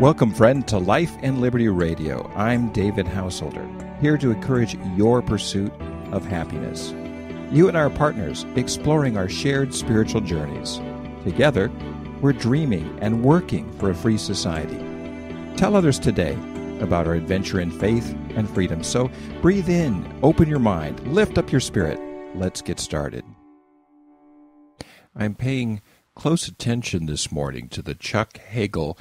Welcome, friend, to Life and Liberty Radio. I'm David Householder, here to encourage your pursuit of happiness. You and I are partners, exploring our shared spiritual journeys. Together, we're dreaming and working for a free society. Tell others today about our adventure in faith and freedom. So breathe in, open your mind, lift up your spirit. Let's get started. I'm paying close attention this morning to the Chuck Hagel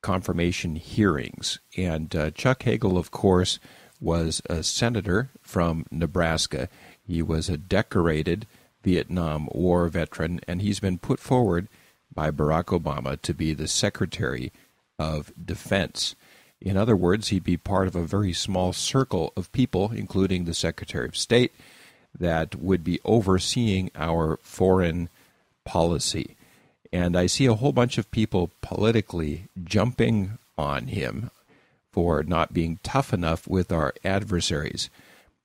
confirmation hearings. And Chuck Hagel, of course, was a senator from Nebraska. He was a decorated Vietnam War veteran, and he's been put forward by Barack Obama to be the Secretary of Defense. In other words, he'd be part of a very small circle of people, including the Secretary of State, that would be overseeing our foreign policy. And I see a whole bunch of people politically jumping on him for not being tough enough with our adversaries.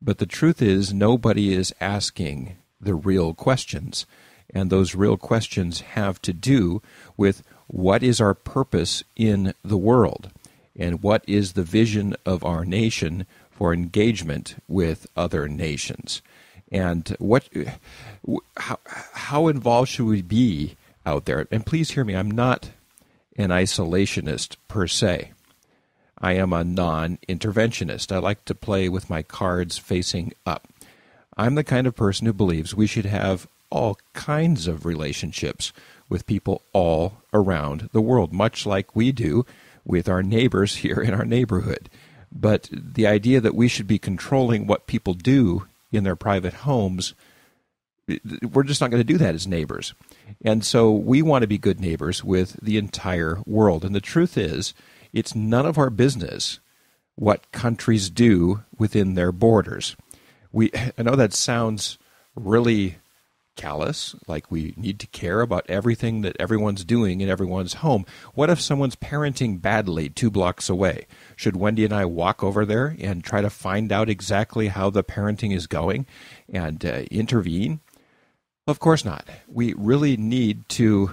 But the truth is, nobody is asking the real questions. And those real questions have to do with what is our purpose in the world, and what is the vision of our nation for engagement with other nations. And how involved should we be out there? And please hear me, I'm not an isolationist per se. I am a non-interventionist. I like to play with my cards facing up. I'm the kind of person who believes we should have all kinds of relationships with people all around the world, much like we do with our neighbors here in our neighborhood. But the idea that we should be controlling what people do in their private homes, we're just not going to do that as neighbors. And so we want to be good neighbors with the entire world. And the truth is, it's none of our business what countries do within their borders. I know that sounds really callous, like we need to care about everything that everyone's doing in everyone's home. What if someone's parenting badly 2 blocks away? Should Wendy and I walk over there and try to find out exactly how the parenting is going and intervene? Of course not. We really need to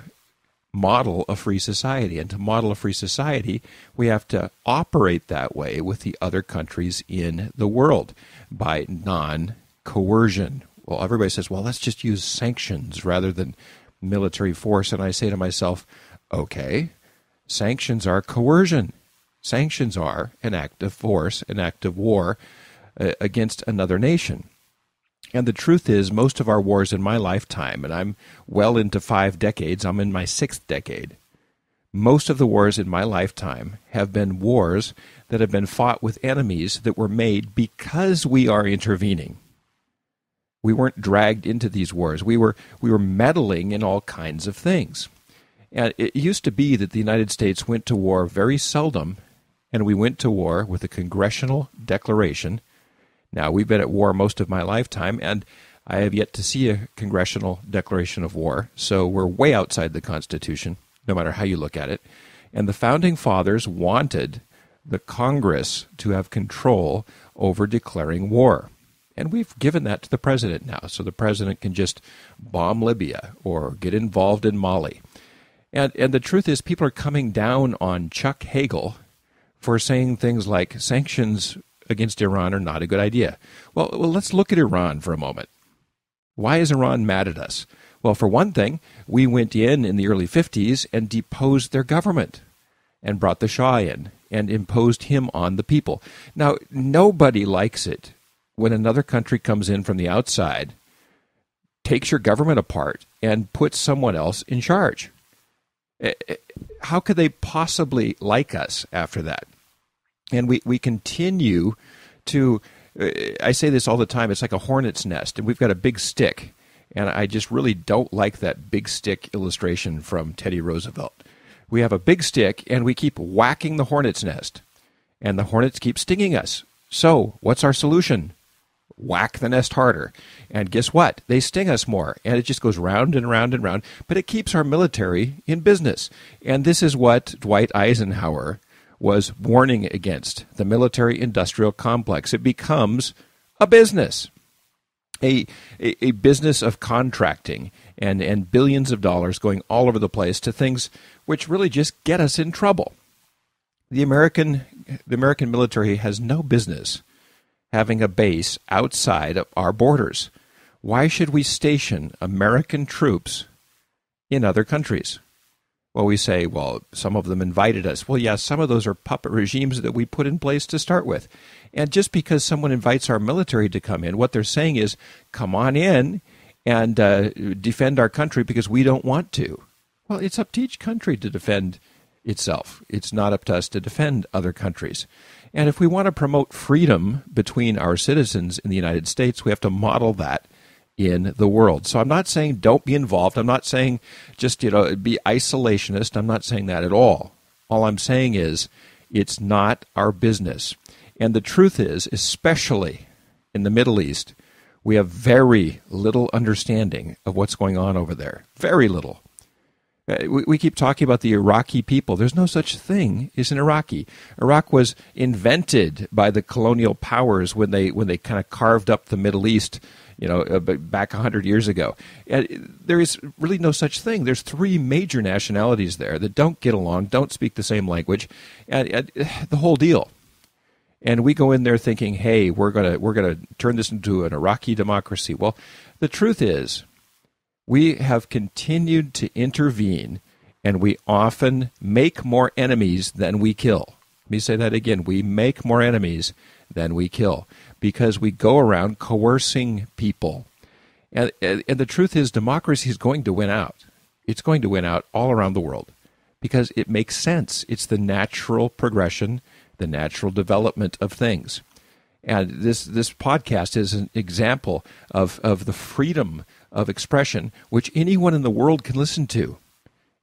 model a free society. And to model a free society, we have to operate that way with the other countries in the world by non-coercion. Well, everybody says, well, let's just use sanctions rather than military force. And I say to myself, okay, sanctions are coercion. Sanctions are an act of force, an act of war against another nation. And the truth is, most of our wars in my lifetime, and I'm well into 5 decades, I'm in my 6th decade, most of the wars in my lifetime have been wars that have been fought with enemies that were made because we are intervening. We weren't dragged into these wars. We were meddling in all kinds of things. And it used to be that the United States went to war very seldom, and we went to war with a congressional declaration. Now, we've been at war most of my lifetime, and I have yet to see a congressional declaration of war, so we're way outside the Constitution, no matter how you look at it. And the Founding Fathers wanted the Congress to have control over declaring war. And we've given that to the president now, so the president can just bomb Libya or get involved in Mali. And the truth is, people are coming down on Chuck Hagel for saying things like sanctions against Iran are not a good idea. Well, let's look at Iran for a moment. Why is Iran mad at us? Well, for one thing, we went in the early 50s and deposed their government and brought the Shah in and imposed him on the people. Now, nobody likes it when another country comes in from the outside, takes your government apart, and puts someone else in charge. How could they possibly like us after that? And we continue to, I say this all the time, it's like a hornet's nest, and we've got a big stick. And I just really don't like that big stick illustration from Teddy Roosevelt. We have a big stick, and we keep whacking the hornet's nest, and the hornets keep stinging us. So what's our solution? Whack the nest harder. And guess what? They sting us more, and it just goes round and round and round, but it keeps our military in business. And this is what Dwight Eisenhower was warning against, the military-industrial complex. It becomes a business, a business of contracting and billions of dollars going all over the place to things which really just get us in trouble. The American military has no business having a base outside of our borders. Why should we station American troops in other countries? Well, we say, well, some of them invited us. Well, yes, some of those are puppet regimes that we put in place to start with. And just because someone invites our military to come in, what they're saying is, come on in and defend our country because we don't want to. Well, it's up to each country to defend itself. It's not up to us to defend other countries. And if we want to promote freedom between our citizens in the United States, we have to model that in the world. So I'm not saying don't be involved. I'm not saying just, be isolationist. I'm not saying that at all. All I'm saying is it's not our business. And the truth is, especially in the Middle East, we have very little understanding of what's going on over there. Very little. We keep talking about the Iraqi people. There's no such thing as an Iraqi. Iraq was invented by the colonial powers when they kind of carved up the Middle East, back 100 years ago. And there is really no such thing. There's three major nationalities there that don't get along, don't speak the same language, and the whole deal. And we go in there thinking, hey, we're gonna turn this into an Iraqi democracy. Well, the truth is, we have continued to intervene, and we often make more enemies than we kill. Let me say that again. We make more enemies than we kill because we go around coercing people. And the truth is, democracy is going to win out. It's going to win out all around the world because it makes sense. It's the natural progression, the natural development of things. And this podcast is an example of the freedom of expression, which anyone in the world can listen to.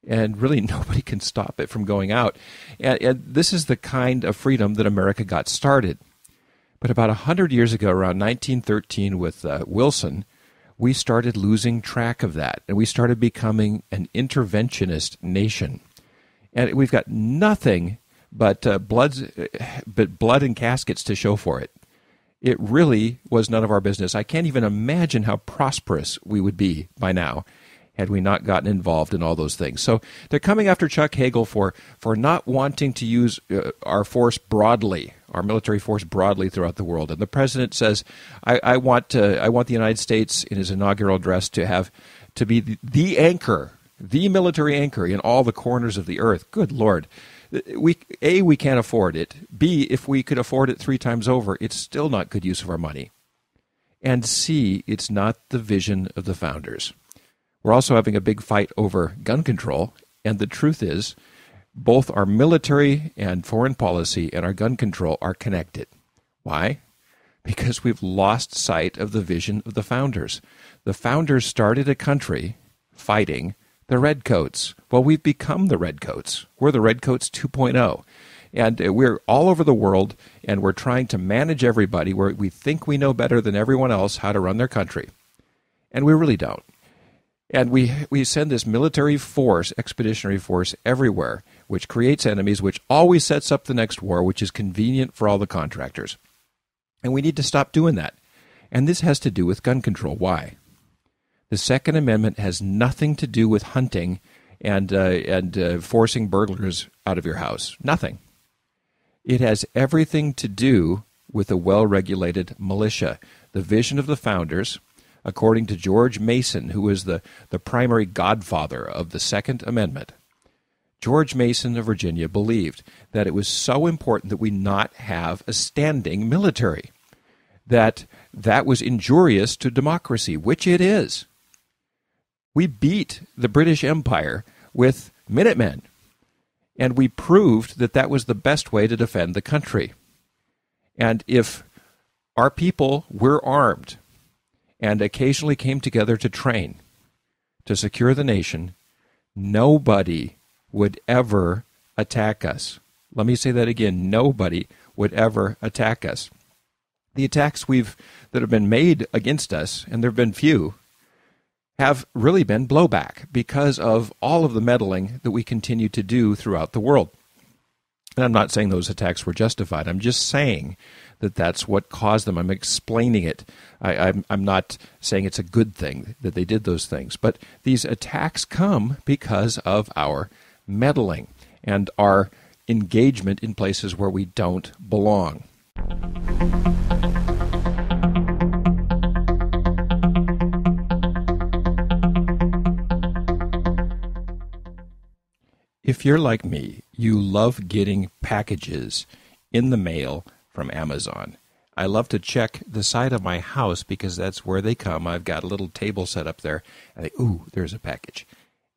And really nobody can stop it from going out. And this is the kind of freedom that America got started. But about 100 years ago, around 1913 with Wilson, we started losing track of that. And we started becoming an interventionist nation. And we've got nothing but blood and caskets to show for it. It really was none of our business. I can't even imagine how prosperous we would be by now had we not gotten involved in all those things. So they're coming after Chuck Hagel for not wanting to use our force broadly, our military force broadly throughout the world. And the president says, I want the United States in his inaugural address to be the anchor, the military anchor in all the corners of the earth. Good Lord. We can't afford it. B, if we could afford it 3 times over, it's still not good use of our money. And C, it's not the vision of the founders. We're also having a big fight over gun control, and the truth is, both our military and foreign policy and our gun control are connected. Why? Because we've lost sight of the vision of the founders. The founders started a country fighting the Redcoats. Well, we've become the Redcoats. We're the Redcoats 2.0. And we're all over the world, and we're trying to manage everybody where we think we know better than everyone else how to run their country. And we really don't. And we send this military force, expeditionary force, everywhere, which creates enemies, which always sets up the next war, which is convenient for all the contractors. And we need to stop doing that. And this has to do with gun control. Why? The Second Amendment has nothing to do with hunting and forcing burglars out of your house. Nothing. It has everything to do with a well-regulated militia. The vision of the founders, according to George Mason, who was the primary godfather of the Second Amendment, George Mason of Virginia believed that it was so important that we not have a standing military, that was injurious to democracy, which it is. We beat the British Empire with Minutemen, and we proved that was the best way to defend the country. And if our people were armed and occasionally came together to train, to secure the nation, nobody would ever attack us. Let me say that again. Nobody would ever attack us. The attacks that have been made against us, and there have been few, have really been blowback because of all of the meddling that we continue to do throughout the world. And I'm not saying those attacks were justified. I'm just saying that that's what caused them. I'm explaining it. I'm not saying it's a good thing that they did those things. But these attacks come because of our meddling and our engagement in places where we don't belong. If you're like me, you love getting packages in the mail from Amazon. I love to check the side of my house because that's where they come. I've got a little table set up there, and ooh, there's a package.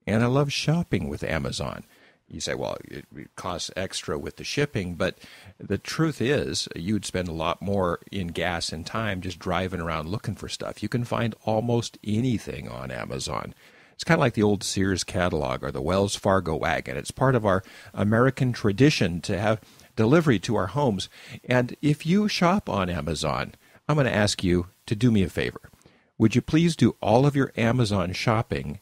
And I love shopping with Amazon. You say, well, it costs extra with the shipping, but the truth is you'd spend a lot more in gas and time just driving around looking for stuff. You can find almost anything on Amazon. It's kind of like the old Sears catalog or the Wells Fargo wagon. It's part of our American tradition to have delivery to our homes. And if you shop on Amazon, I'm going to ask you to do me a favor. Would you please do all of your Amazon shopping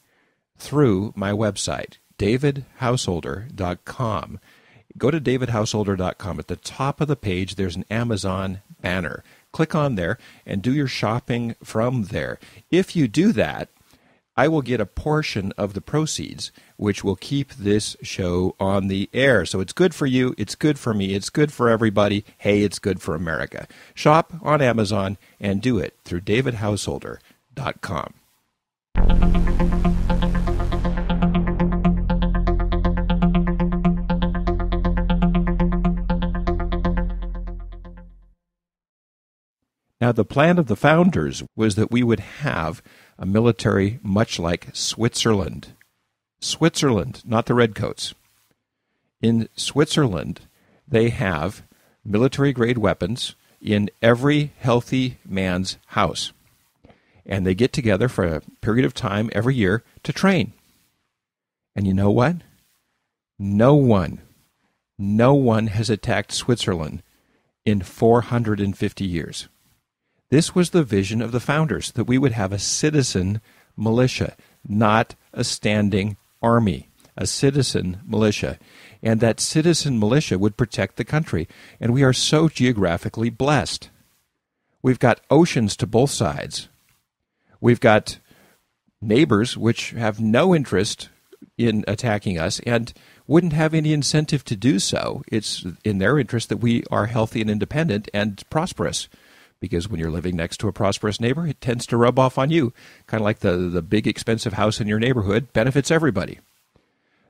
through my website, davidhouseholder.com. Go to davidhouseholder.com. At the top of the page, there's an Amazon banner. Click on there and do your shopping from there. If you do that, I will get a portion of the proceeds, which will keep this show on the air. So it's good for you, it's good for me, it's good for everybody. Hey, it's good for America. Shop on Amazon and do it through davidhouseholder.com. Now, the plan of the founders was that we would have a military much like Switzerland. Switzerland, not the Redcoats. In Switzerland, they have military-grade weapons in every healthy man's house. And they get together for a period of time every year to train. And you know what? No one has attacked Switzerland in 450 years. This was the vision of the founders, that we would have a citizen militia, not a standing army, a citizen militia. And that citizen militia would protect the country. And we are so geographically blessed. We've got oceans to both sides. We've got neighbors which have no interest in attacking us and wouldn't have any incentive to do so. It's in their interest that we are healthy and independent and prosperous. Because when you're living next to a prosperous neighbor, it tends to rub off on you. Kind of like the big expensive house in your neighborhood benefits everybody.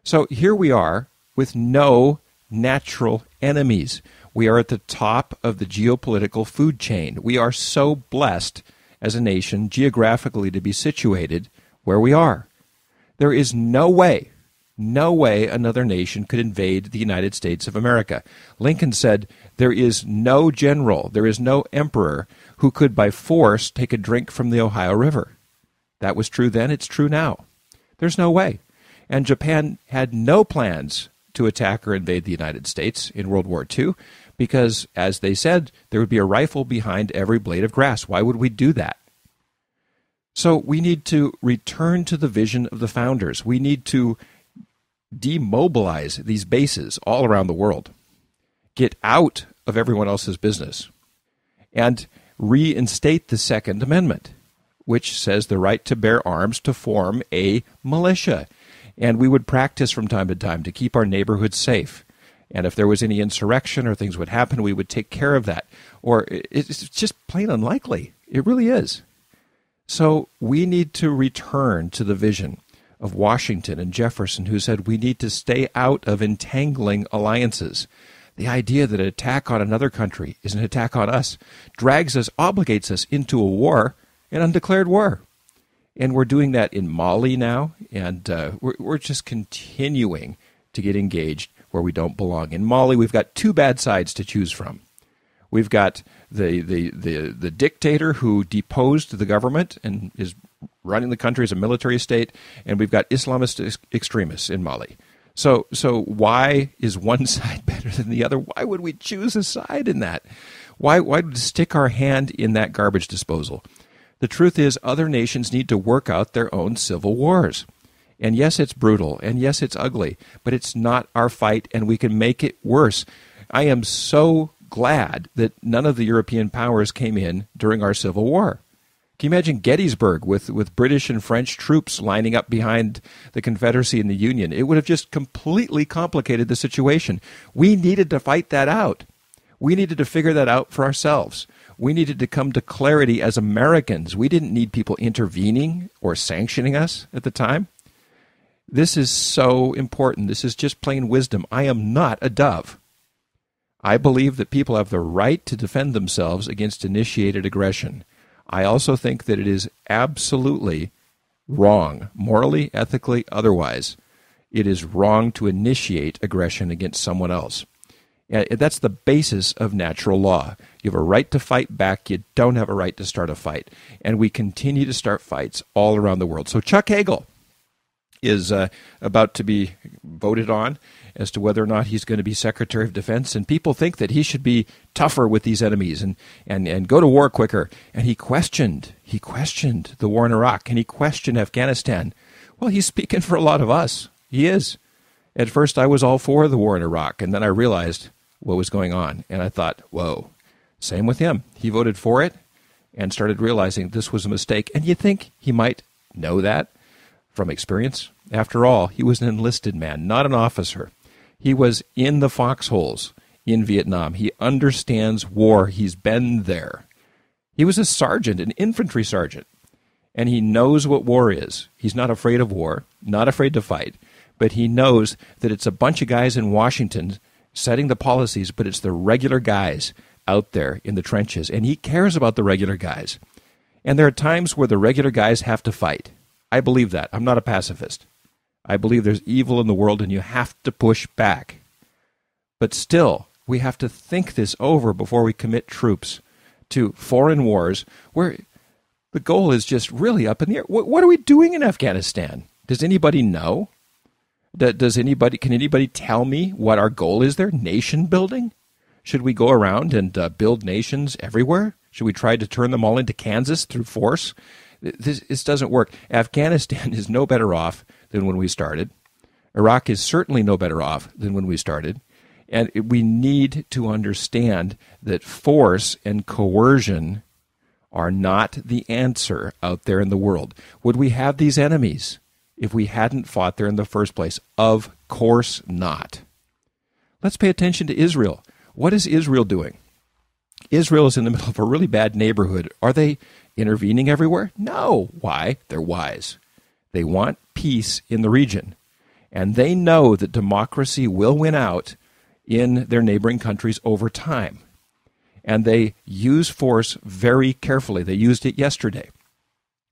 So here we are with no natural enemies. We are at the top of the geopolitical food chain. We are so blessed as a nation geographically to be situated where we are. There is no way another nation could invade the United States of America. Lincoln said, there is no general, there is no emperor who could by force take a drink from the Ohio River. That was true then, it's true now. There's no way. And Japan had no plans to attack or invade the United States in World War II because, as they said, there would be a rifle behind every blade of grass. Why would we do that? So we need to return to the vision of the founders. We need to demobilize these bases all around the world, get out of everyone else's business, and reinstate the Second Amendment, which says the right to bear arms to form a militia. And we would practice from time to time to keep our neighborhoods safe. And if there was any insurrection or things would happen, we would take care of that. Or it's just plain unlikely. It really is. So we need to return to the vision of Washington and Jefferson, who said we need to stay out of entangling alliances. The idea that an attack on another country is an attack on us drags us, obligates us into a war, an undeclared war. And we're doing that in Mali now, and we're just continuing to get engaged where we don't belong. In Mali, we've got two bad sides to choose from. We've got the dictator who deposed the government and is running the country as a military state, and we've got Islamist extremists in Mali. So why is one side better than the other? Why would we choose a side in that? Why would we stick our hand in that garbage disposal? The truth is, other nations need to work out their own civil wars. And yes, it's brutal, and yes, it's ugly, but it's not our fight, and we can make it worse. I am so glad that none of the European powers came in during our Civil War. Can you imagine Gettysburg with British and French troops lining up behind the Confederacy and the Union? It would have just completely complicated the situation. We needed to fight that out. We needed to figure that out for ourselves. We needed to come to clarity as Americans. We didn't need people intervening or sanctioning us at the time. This is so important. This is just plain wisdom. I am not a dove. I believe that people have the right to defend themselves against initiated aggression. I also think that it is absolutely wrong, morally, ethically, otherwise. It is wrong to initiate aggression against someone else. That's the basis of natural law. You have a right to fight back. You don't have a right to start a fight. And we continue to start fights all around the world. So Chuck Hagel is about to be voted on as to whether or not he's going to be Secretary of Defense, and people think that he should be tougher with these enemies and go to war quicker. And he questioned the war in Iraq, and he questioned Afghanistan. Well, he's speaking for a lot of us. He is. At first, I was all for the war in Iraq, and then I realized what was going on, and I thought, whoa. Same with him. He voted for it and started realizing this was a mistake. And you think he might know that from experience? After all, he was an enlisted man, not an officer. He was in the foxholes in Vietnam. He understands war. He's been there. He was a sergeant, an infantry sergeant, and he knows what war is. He's not afraid of war, not afraid to fight, but he knows that it's a bunch of guys in Washington setting the policies, but it's the regular guys out there in the trenches, and he cares about the regular guys. And there are times where the regular guys have to fight. I believe that. I'm not a pacifist. I believe there's evil in the world and you have to push back. But still, we have to think this over before we commit troops to foreign wars where the goal is just really up in the air. What are we doing in Afghanistan? Does anybody know? Can anybody tell me what our goal is there? Nation building? Should we go around and build nations everywhere? Should we try to turn them all into Kansas through force? This doesn't work. Afghanistan is no better off than when we started. Iraq is certainly no better off than when we started. And we need to understand that force and coercion are not the answer out there in the world. Would we have these enemies if we hadn't fought there in the first place? Of course not. Let's pay attention to Israel. What is Israel doing? Israel is in the middle of a really bad neighborhood. Are they intervening everywhere? No. Why? They're wise. They want peace in the region. And they know that democracy will win out in their neighboring countries over time. And they use force very carefully. They used it yesterday.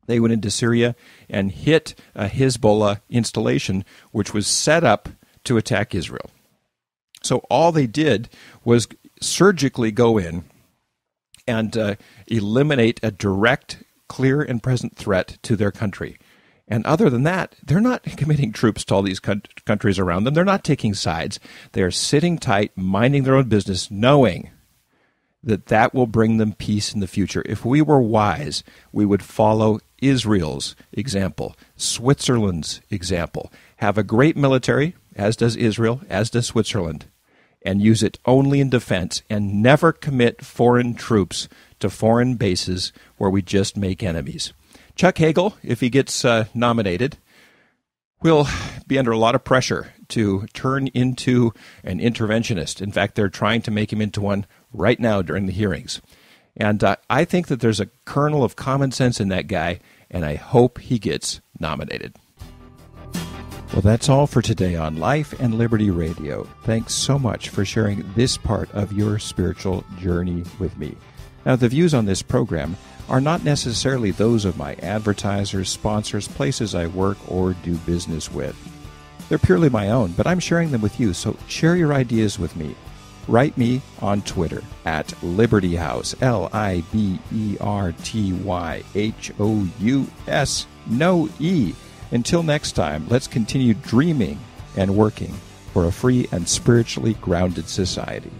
They went into Syria and hit a Hezbollah installation, which was set up to attack Israel. So all they did was surgically go in and eliminate a direct, clear, and present threat to their country. And other than that, they're not committing troops to all these countries around them. They're not taking sides. They're sitting tight, minding their own business, knowing that that will bring them peace in the future. If we were wise, we would follow Israel's example, Switzerland's example. Have a great military, as does Israel, as does Switzerland, and use it only in defense, and never commit foreign troops to foreign bases where we just make enemies. Chuck Hagel, if he gets nominated, will be under a lot of pressure to turn into an interventionist. In fact, they're trying to make him into one right now during the hearings. And I think that there's a kernel of common sense in that guy, and I hope he gets nominated. Well, that's all for today on Life and Liberty Radio. Thanks so much for sharing this part of your spiritual journey with me. Now, the views on this program are not necessarily those of my advertisers, sponsors, places I work, or do business with. They're purely my own, but I'm sharing them with you, so share your ideas with me. Write me on Twitter at Liberty House, LIBERTYHOUS, no E. Until next time, let's continue dreaming and working for a free and spiritually grounded society.